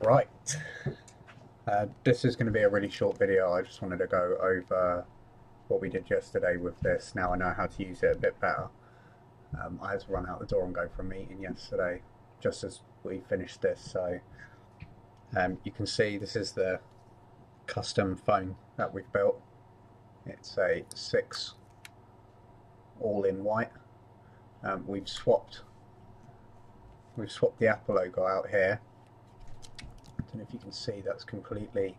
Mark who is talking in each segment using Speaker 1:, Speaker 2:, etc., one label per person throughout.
Speaker 1: Right, this is going to be a really short video. I just wanted to go over what we did yesterday with this. Now I know how to use it a bit better. I had to run out the door and go for a meeting yesterday just as we finished this, so you can see this is the custom phone that we've built. It's a 6 all in white. We've swapped the Apple logo out here. I don't know if you can see, that's completely,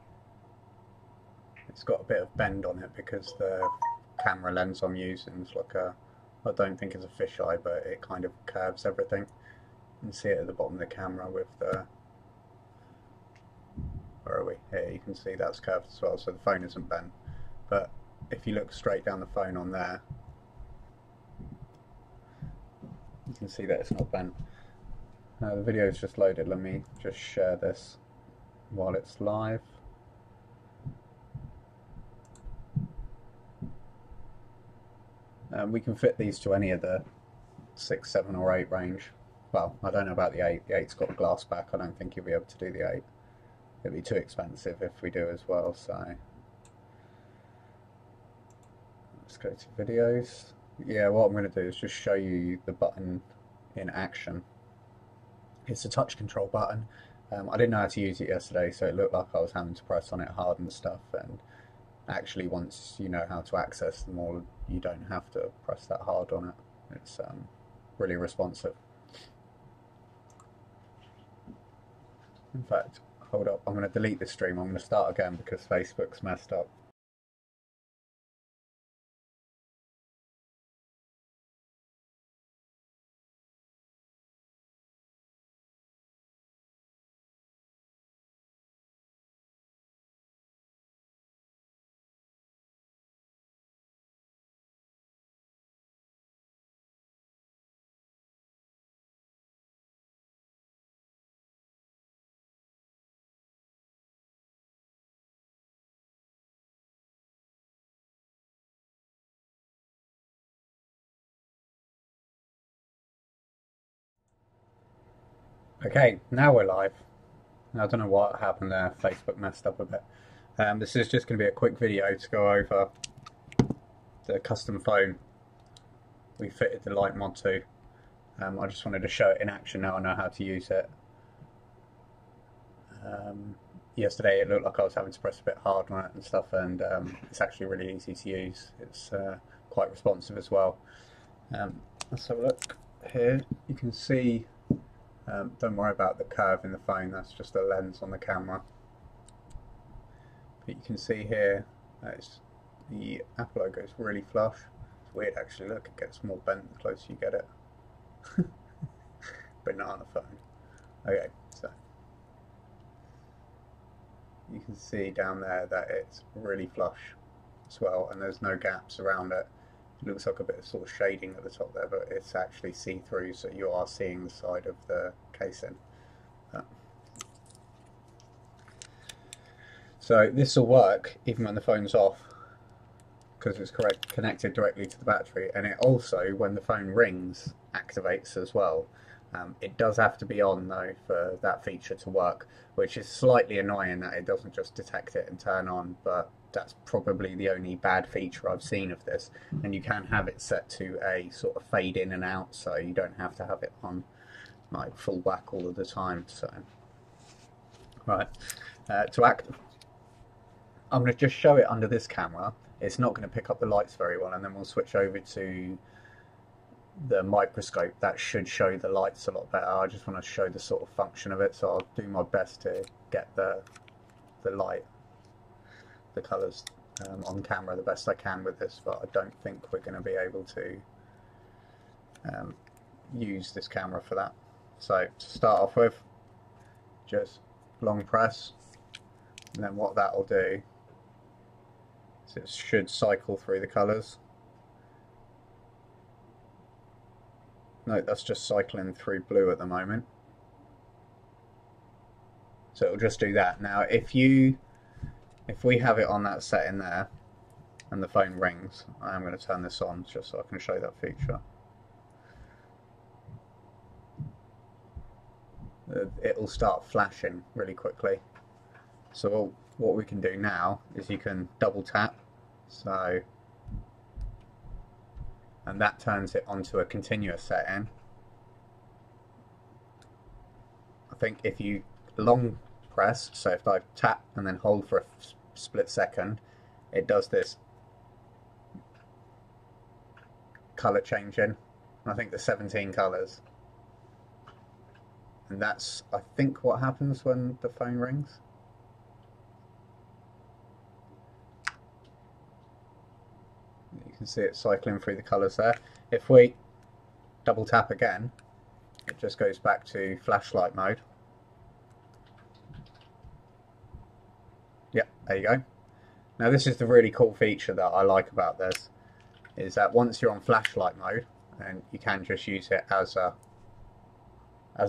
Speaker 1: it's got a bit of bend on it because the camera lens I'm using is like a, I don't think it's a fisheye, but it kind of curves everything. You can see it at the bottom of the camera with the, where are we? Here, you can see that's curved as well, so the phone isn't bent. But if you look straight down the phone on there, you can see that it's not bent. The video is just loaded. Let me just share this while it's live. We can fit these to any of the 6, 7 or 8 range. Well, I don't know about the 8. The 8's got a glass back. I don't think you'll be able to do the 8. It'd be too expensive if we do as well, so let's go to videos. Yeah, what I'm going to do is just show you the button in action. It's a touch control button. I didn't know how to use it yesterday, so it looked like I was having to press on it hard and stuff, and actually once you know how to access them all, you don't have to press that hard on it. It's really responsive. In fact, hold up, I'm going to delete this stream. I'm going to start again because Facebook's messed up. Okay, now we're live. I don't know what happened there. Facebook messed up a bit. This is just going to be a quick video to go over the custom phone we fitted the light mod to. I just wanted to show it in action now I know how to use it. Yesterday it looked like I was having to press a bit hard on it and stuff, and it's actually really easy to use. It's quite responsive as well. Let's have a look here. You can see, don't worry about the curve in the phone, that's just a lens on the camera. But you can see here, the Apple logo is really flush. It's weird actually, look, it gets more bent the closer you get it. Banana phone. Okay, so you can see down there that it's really flush as well, and there's no gaps around it. It looks like a bit of sort of shading at the top there, but it's actually see-through, so you are seeing the side of the casing. So this will work even when the phone's off, because it's connected directly to the battery, and it also, when the phone rings, activates as well. It does have to be on though for that feature to work, which is slightly annoying that it doesn't just detect it and turn on, but that's probably the only bad feature I've seen of this. And you can have it set to a sort of fade in and out, so you don't have to have it on like full whack all of the time. So right, to act, I'm going to just show it under this camera. It's not going to pick up the lights very well, and then we'll switch over to the microscope. That should show the lights a lot better. I just want to show the sort of function of it, so I'll do my best to get the light, the colours on camera the best I can with this, but I don't think we're going to be able to use this camera for that. So to start off with, just long press, and then what that will do is it should cycle through the colours. No, that's just cycling through blue at the moment. So it'll just do that. Now if we have it on that setting there and the phone rings, I'm going to turn this on just so I can show that feature. it'll start flashing really quickly. So what we can do now is you can double tap, so, and that turns it onto a continuous setting. I think if you long press, so if I tap and then hold for a split second, it does this colour changing. I think there's 17 colours. And that's, I think, what happens when the phone rings. You can see it cycling through the colours there. If we double tap again, it just goes back to flashlight mode. Yep, there you go. Now this is the really cool feature that I like about this, is that once you're on flashlight mode, and you can just use it as a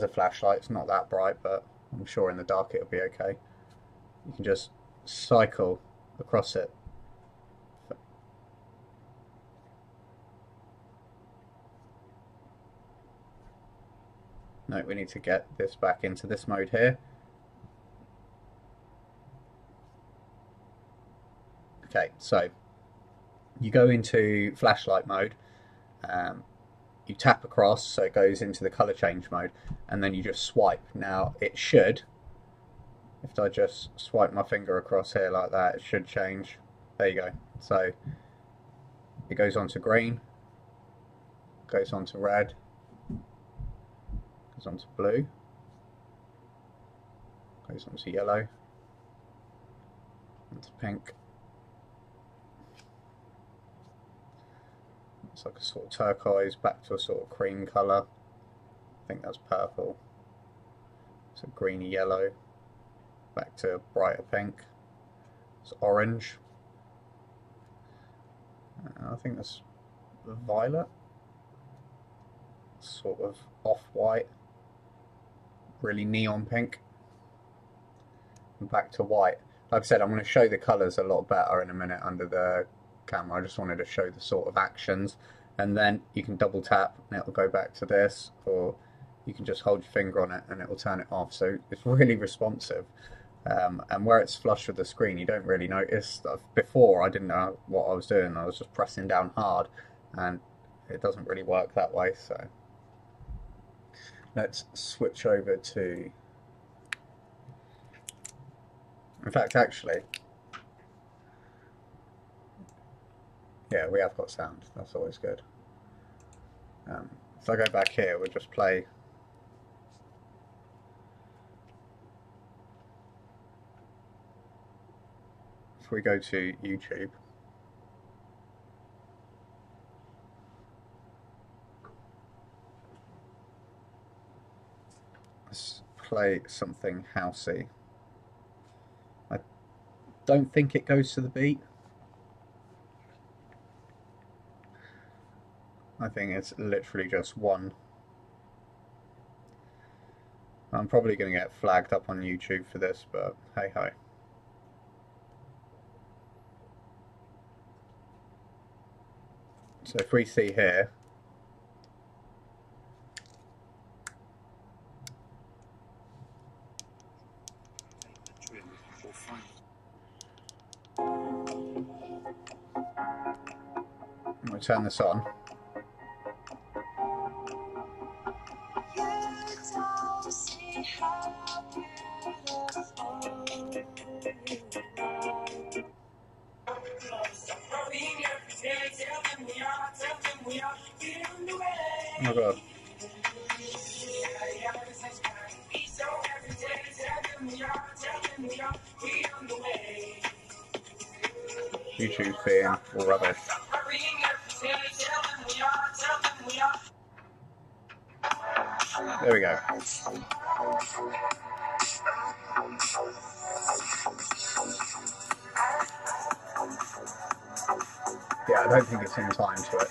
Speaker 1: flashlight. It's not that bright, but I'm sure in the dark it'll be okay. You can just cycle across it. No, we need to get this back into this mode here. Okay, so you go into flashlight mode, you tap across so it goes into the colour change mode, and then you just swipe. Now it should, if I just swipe my finger across here like that, it should change. There you go. So it goes on to green, goes on to red, goes on to blue, goes on to yellow, onto pink. It's like a sort of turquoise back to a sort of cream colour. I think that's purple. It's a greeny yellow back to a brighter pink. It's orange. I think that's violet. Sort of off-white. Really neon pink. And back to white. Like I said, I'm going to show the colours a lot better in a minute under the camera. I just wanted to show the sort of actions, and then you can double tap and it'll go back to this, or you can just hold your finger on it and it will turn it off. So it's really responsive, and where it's flush with the screen you don't really notice. Before I didn't know what I was doing, I was just pressing down hard, and it doesn't really work that way. So let's switch over to, in fact actually, yeah, we have got sound. That's always good. If I go back here, we'll just play. If we go to YouTube, let's play something housey. I don't think it goes to the beat. I think it's literally just one. I'm probably going to get flagged up on YouTube for this, but hey ho. So if we see here, I'm going to turn this on. Oh god. YouTube's being all rubbish. There we go. Yeah, I don't think it's in time to it.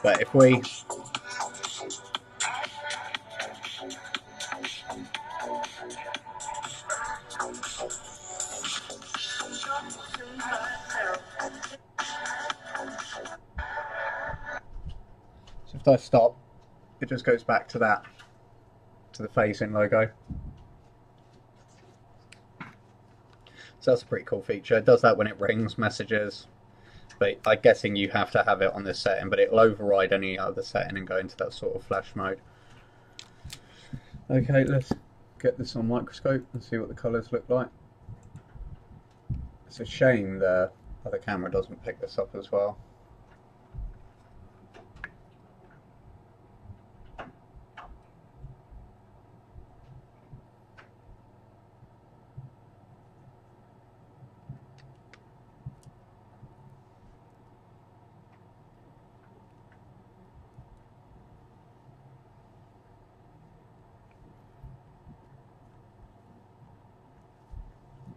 Speaker 1: But if we so if I stop, it just goes back to that. to the phasing logo. So that's a pretty cool feature. It does that when it rings messages, but I'm guessing you have to have it on this setting, but it'll override any other setting and go into that sort of flash mode. Okay, let's get this on Microscope and see what the colours look like. It's a shame the other camera doesn't pick this up as well.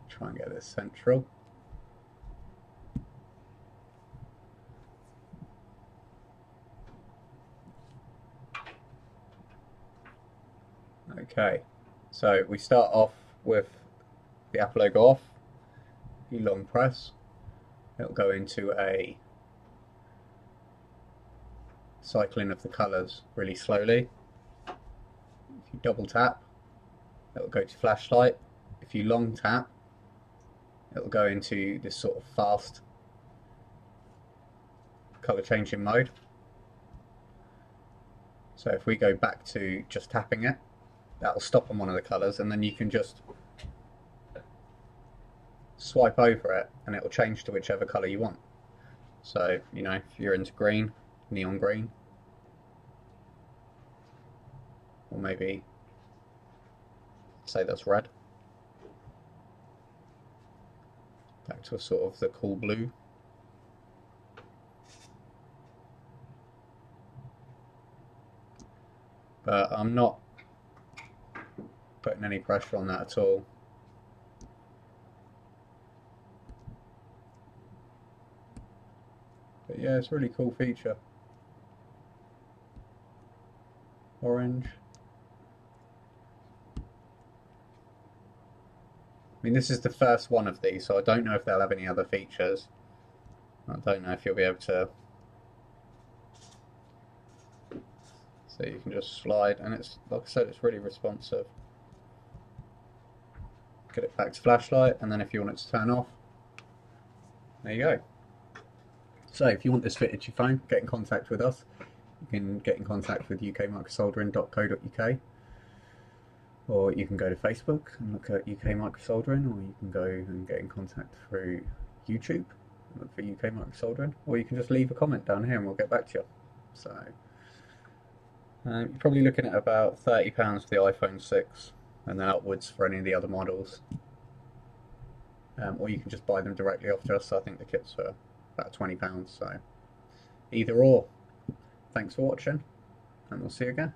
Speaker 1: Try and get this central. Okay, so we start off with the Apple logo off. You long press, it'll go into a cycling of the colours really slowly. If you double tap, it'll go to flashlight. If you long tap, it'll go into this sort of fast colour changing mode. So if we go back to just tapping it, that'll stop on one of the colours, and then you can just swipe over it and it'll change to whichever colour you want. So, you know, if you're into green, neon green, or maybe say that's red, back to a sort of the cool blue. But I'm not putting any pressure on that at all. But yeah, it's a really cool feature. Orange. I mean, this is the first one of these, so I don't know if they'll have any other features. I don't know if you'll be able to. So you can just slide, and it's, like I said, it's really responsive. Get it back to flashlight, and then if you want it to turn off, there you go. So if you want this fitted to your phone, get in contact with us. You can get in contact with ukmicrosoldering.co.uk, or you can go to Facebook and look at UK Microsoldering, or you can go and get in contact through YouTube and look for UK Microsoldering, or you can just leave a comment down here and we'll get back to you. So you're probably looking at about £30 for the iPhone 6, and then upwards for any of the other models. Or you can just buy them directly off us. I think the kit's are about £20, so either or. Thanks for watching, and we'll see you again.